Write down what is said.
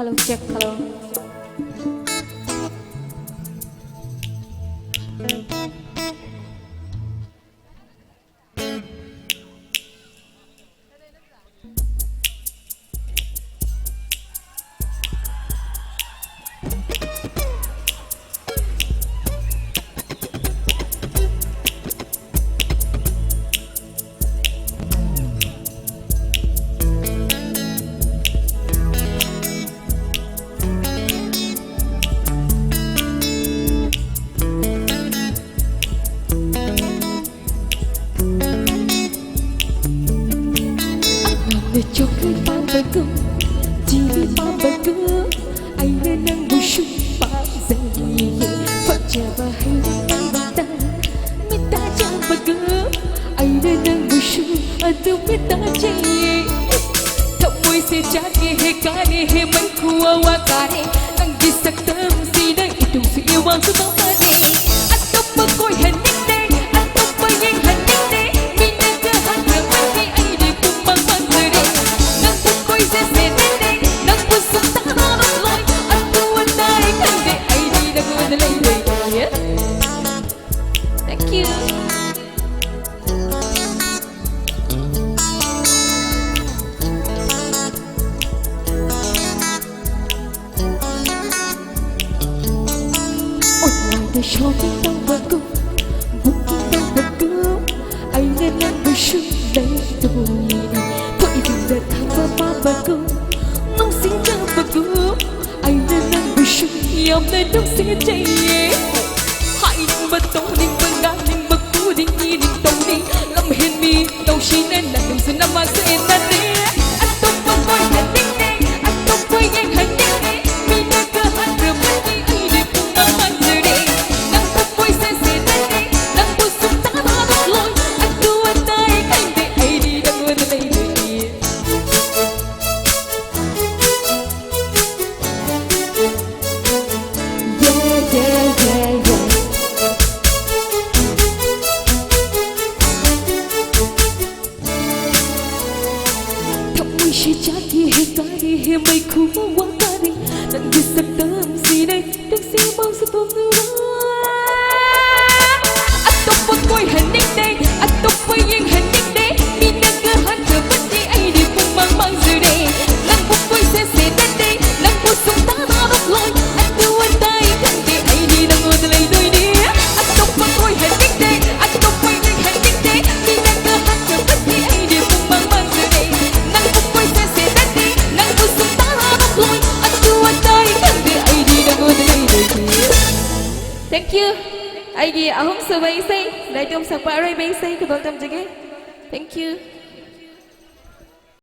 Hello, check, hello. Cho cái babaku, jadi babaku, aina nang busuk bazai, fajar kita minta jabaku, aina nang busuk adu minta jai, thamoi se jage he kare he man kuwa wakare, nang gisak tam sida itu si iwang sutapade, atau pekoi hening de, atau peyeng hening de, minat kehan kemati aina kumbang bazai. Thank you. Online để shopping tao bagus, booking tao bagus, aina nang busuk lấy tôi đi, thôi đừng thang ba bagus, nong xin tao bagus, aina nang busuk, yam nay nong xin chạy, hai nang batong ning bangang ning baku ning ni ning tong ning, lam hen mi tong shin en na tung sun nama se en na de, atong bakoy haning de, atong peyeng haning de, mina kehan remati ai de pumang manjur de, nang bakoy se se de, nang busuk tak marah loy, atu atai kan de ai di dang wadai de. She jagi he kari he mai kuwa wakari, nang gisak tam sinay nang simaw sa pamura. Atong pagkoy haning day, atong payeng haning day, minagahan ka pati ay di pumangmang suri. Nang bukoy sa sedan day, nang pusong tararok loy, at duwan tayo kandi ay di nang udalay doy di. Atong pagkoy haning day, atong payeng haning day, minagahan ka pati ay di pumangmang suri. Nang bukoy sa sedan day, nang pusong tararok loy, at duwan tayo kandi ay di nang udalay doy di. Thank you. Ai gi ahom sa bay say, dai tom sa pa rai bay say ka dol tam jage. Thank you.